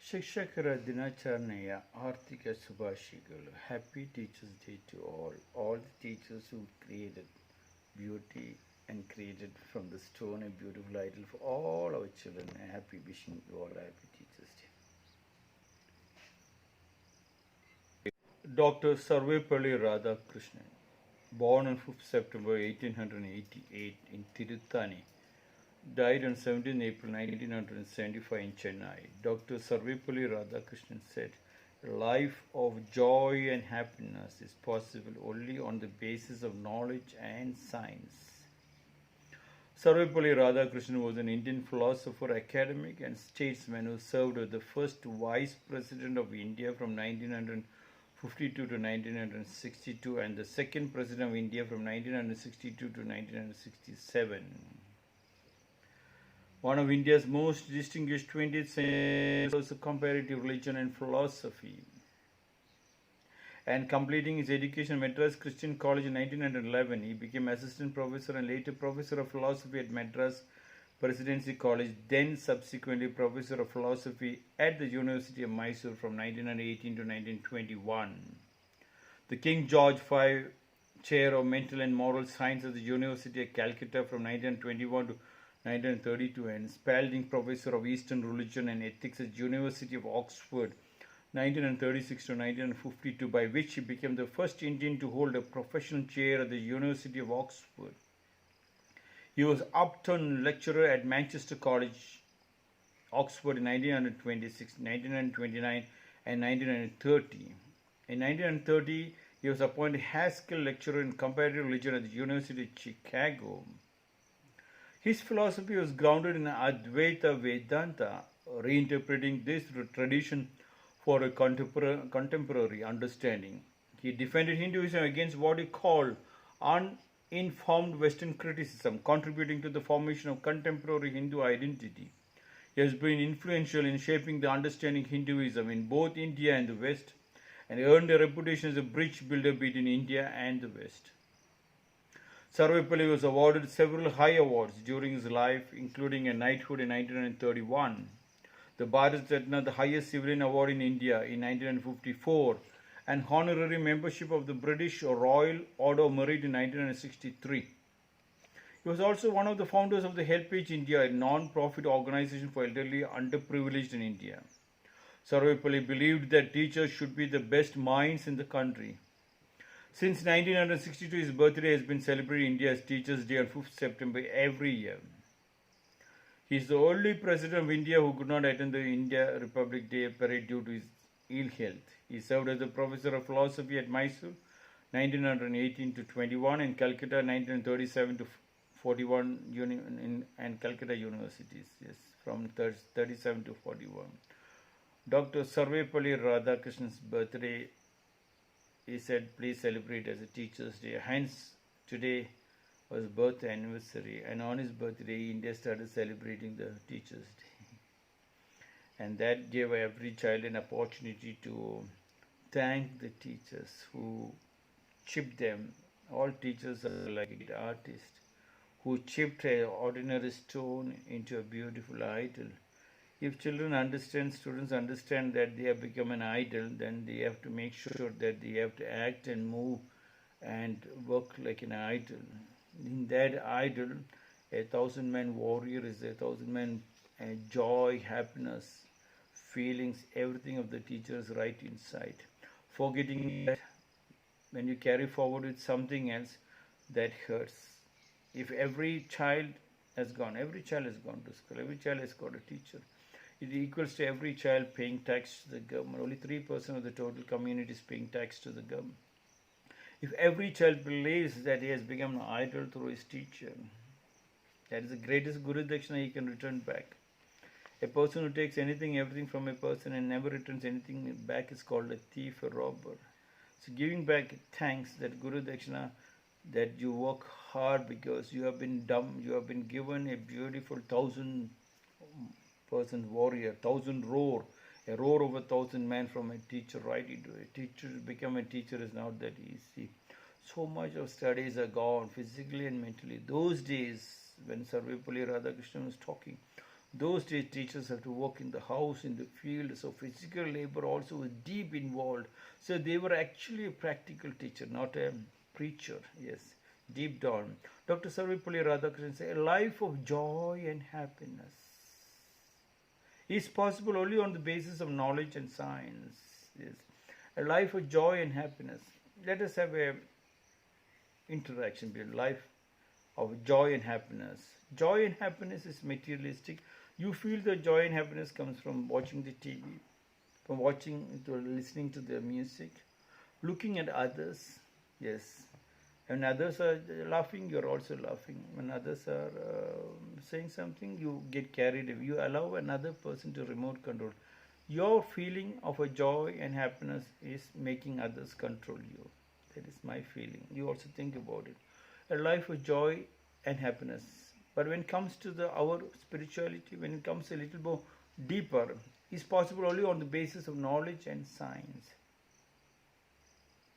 ಶಿಕ್ಷಕರ ದಿನಾಚರಣೆಯ ಆರ್ಥಿಕ ಶುಭಾಶಯಗಳು. Happy Teachers Day to all the teachers who created beauty and created from the stone a beautiful idol for all our children. Happy wishing you all a happy Teachers Day. Dr. Sarvepalli Radhakrishnan, born on 5th September 1888 in Tiruttani, died on 17 April 1975 in Chennai. Dr. Sarvepalli Radhakrishnan said, "A life of joy and happiness is possible only on the basis of knowledge and science." Sarvepalli Radhakrishnan was an Indian philosopher, academic, and statesman who served as the first Vice President of India from 1952 to 1962 and the second President of India from 1962 to 1967. One of India's most distinguished 20th century scholars of comparative religion and philosophy. And completing his education at Madras Christian College in 1911, he became assistant professor and later professor of philosophy at Madras Presidency College, then subsequently professor of philosophy at the University of Mysore from 1918 to 1921. The King George V Chair of Mental and Moral Science at the University of Calcutta from 1921 to 1932 and Spalding Professor of Eastern Religion and Ethics at University of Oxford 1936 to 1952, by which he became the first Indian to hold a professional chair at the University of Oxford. He was Upton Lecturer at Manchester College, Oxford in 1926, 1929 and 1930. In 1930, he was appointed Haskell Lecturer in Comparative Religion at the University of Chicago. His philosophy was grounded in Advaita Vedanta, reinterpreting this tradition for a contemporary understanding. He defended Hinduism against what he called uninformed Western criticism, contributing to the formation of contemporary Hindu identity. He has been influential in shaping the understanding of Hinduism in both India and the West, and earned a reputation as a bridge builder between India and the West. Sarvepalli was awarded several high awards during his life, including a knighthood in 1931, the Bharat Ratna, the highest civilian award in India, in 1954, and honorary membership of the British Royal Order of Merit in 1963. He was also one of the founders of the Helpage India, a non-profit organization for elderly underprivileged in India. Sarvepalli believed that teachers should be the best minds in the country. Since 1962, his birthday has been celebrated in India as Teachers' Day on 5th September every year. He is the only President of India who could not attend the India Republic Day parade due to his ill health. He served as a professor of philosophy at Mysore 1918 to 21 and Calcutta 1937 to 41 and Calcutta universities. Yes, from 37 to 41. Dr. Sarvepalli Radhakrishnan's birthday, he said, please celebrate as a Teacher's Day. Hence, today was birth anniversary, and on his birthday, India started celebrating the Teacher's Day. And that gave every child an opportunity to thank the teachers who chipped them. All teachers are like artists who chipped an ordinary stone into a beautiful idol. If children understand, students understand that they have become an idol, then they have to make sure that they have to act and move and work like an idol. In that idol, a 1,000-man warrior is a 1,000-man joy, happiness, feelings, everything of the teacher is right inside. Forgetting that when you carry forward with something else, that hurts. If every child has gone to school, every child has got a teacher. It equals to every child paying tax to the government. Only 3% of the total community is paying tax to the government. If every child believes that he has become an idol through his teacher, that is the greatest Guru Dakshina he can return back. A person who takes everything from a person and never returns anything back is called a thief, a robber. So giving back thanks, that Guru Dakshina, that you work hard because you have been dumb, you have been given a beautiful 1,000-person warrior, 1,000 roar, a roar of 1,000 men from a teacher right into a teacher. To become a teacher is not that easy. So much of studies are gone, physically and mentally. Those days when Sarvepalli Radhakrishnan was talking, Those days teachers have to work in the house, in the field, so physical labor also was deep involved. So they were actually a practical teacher, not a preacher. Yes, deep down. Dr. Sarvepalli Radhakrishnan said, a life of joy and happiness is possible only on the basis of knowledge and science. Yes, a life of joy and happiness. Let us have a interaction between life of joy and happiness. Joy and happiness is materialistic. You feel the joy and happiness comes from watching the TV, from watching to listening to the music, looking at others. Yes, when others are laughing, you're also laughing. When others are saying something, you get carried away. You allow another person to remote control. Your feeling of a joy and happiness is making others control you. That is my feeling. You also think about it. A life of joy and happiness. But when it comes to our spirituality, when it comes a little more deeper, is possible only on the basis of knowledge and science.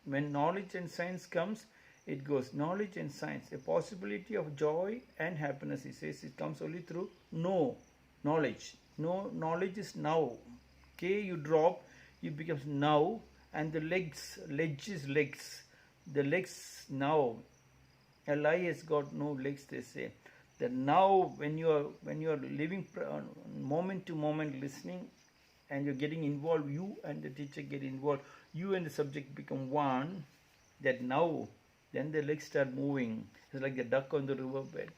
When knowledge and science comes, it goes knowledge and science. A possibility of joy and happiness, he says, it comes only through knowledge. No, knowledge is now. K you drop, it becomes now, and the ledge is legs. The legs now. A lie has got no legs, they say. That now when you are living moment to moment listening and you're getting involved, you and the teacher get involved, you and the subject become one, that now then the legs start moving. It's like a duck on the riverbed,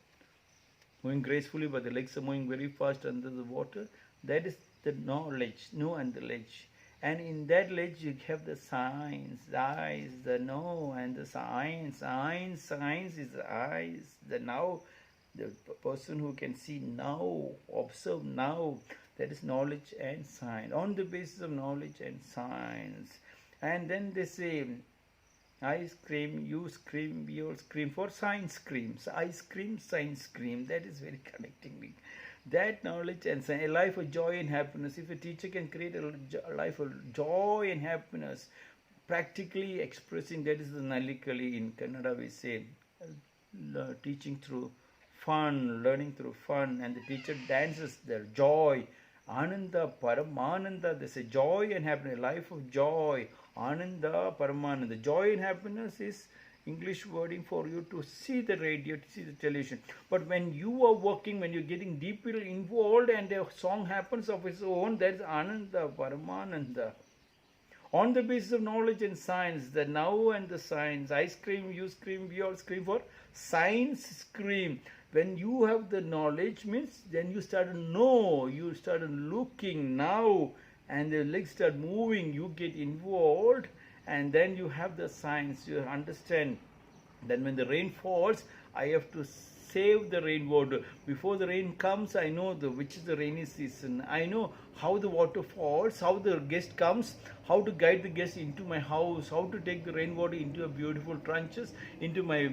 moving gracefully, but the legs are moving very fast under the water. That is the knowledge, know and the ledge. And in that ledge you have the science, the eyes, the know and the science. Science is the eyes, the now. The person who can see now, observe now, that is knowledge and science. On the basis of knowledge and science. And then they say, I scream, you scream, we all scream for science screams. I scream, science scream. That is very connecting me. That knowledge and science, a life of joy and happiness. If a teacher can create a life of joy and happiness, practically expressing, that is the Nalikali in Kannada we say, teaching through fun, learning through fun, and the teacher dances their joy, Ananda, Paramananda. They say joy and happiness, life of joy, Ananda, Paramananda. Joy and happiness is English wording for you to see the radio, to see the television. But when you are working, when you're getting deeply involved and a song happens of its own, that's Ananda, Paramananda. On the basis of knowledge and science, the now and the science, I scream, you scream, we all scream for science scream. When you have the knowledge, means then you start to know, you start looking now, and the legs start moving, you get involved, and then you have the science, you understand. Then when the rain falls, I have to save the rainwater. Before the rain comes, I know which is the rainy season. I know how the water falls, how the guest comes, how to guide the guest into my house, how to take the rainwater into a beautiful trenches, into my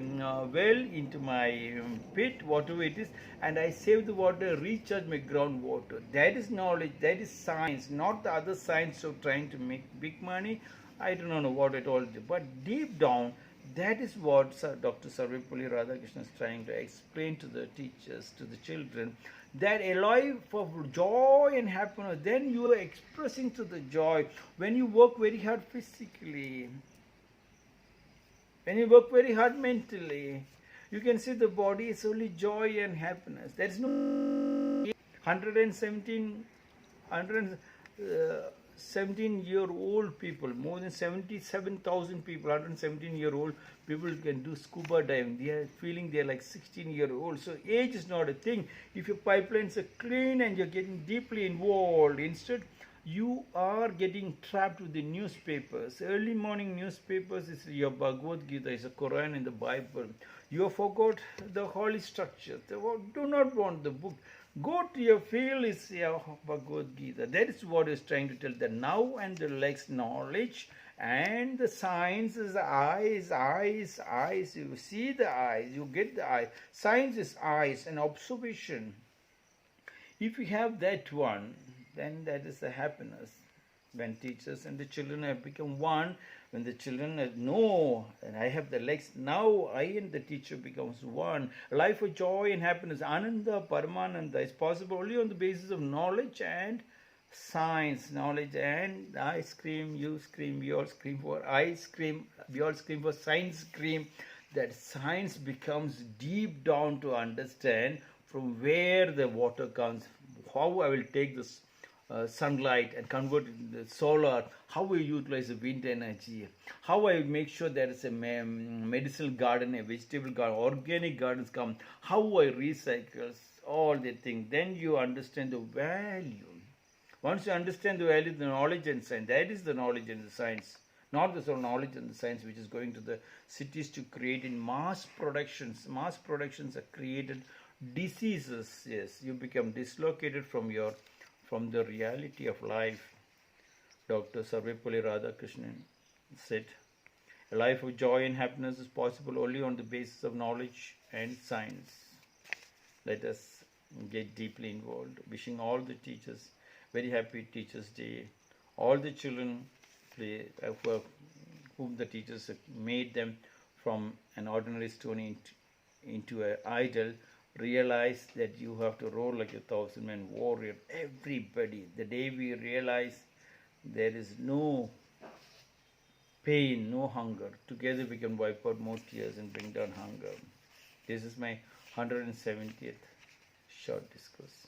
well, into my pit, whatever it is, and I save the water, recharge my groundwater. That is knowledge, that is science, not the other science of trying to make big money. I don't know what it all is, but deep down, that is what Dr. Sarvepalli Radhakrishnan is trying to explain to the teachers, to the children, that a life of joy and happiness, then you are expressing to the joy. When you work very hard physically, when you work very hard mentally, you can see the body is only joy and happiness. There is no 117-year-old people, more than 77,000 people, 117-year-old people can do scuba diving. They are feeling they are like 16-year-old. So age is not a thing. If your pipelines are clean and you're getting deeply involved, instead you are getting trapped with the newspapers. Early morning newspapers is your Bhagavad Gita, is a Quran and the Bible. You have forgot the holy structures. Do not want the book. Go to your field is your Bhagavad Gita. That is what is trying to tell. The now and the legs, knowledge, and the science is eyes. You see the eyes, you get the eyes. Science is eyes and observation. If you have that one, then that is the happiness. When teachers and the children have become one, When the children know, and I have the legs, now I and the teacher becomes one. Life of joy and happiness, Ananda, Paramananda, is possible only on the basis of knowledge and science. Knowledge and I scream, you scream, we all scream for ice cream, we all scream for science cream. That science becomes deep down to understand from where the water comes, how I will take this sunlight and convert it into solar, how we utilize the wind energy, how I make sure there is a medicinal garden, a vegetable garden, organic gardens come, how I recycle, all the things. Then you understand the value. Once you understand the value of the knowledge and science, that is the knowledge and the science, not the sort of knowledge and the science which is going to the cities to create in mass productions. Mass productions are created diseases. Yes, you become dislocated from the reality of life. Dr. Sarvepalli Radhakrishnan said, a life of joy and happiness is possible only on the basis of knowledge and science. Let us get deeply involved. Wishing all the teachers very happy Teachers' Day. All the children whom the teachers have made them from an ordinary stone into an idol, realize that you have to roar like a 1,000-man warrior. Everybody, the day we realize there is no pain, no hunger, together we can wipe out more tears and bring down hunger. This is my 170th short discourse.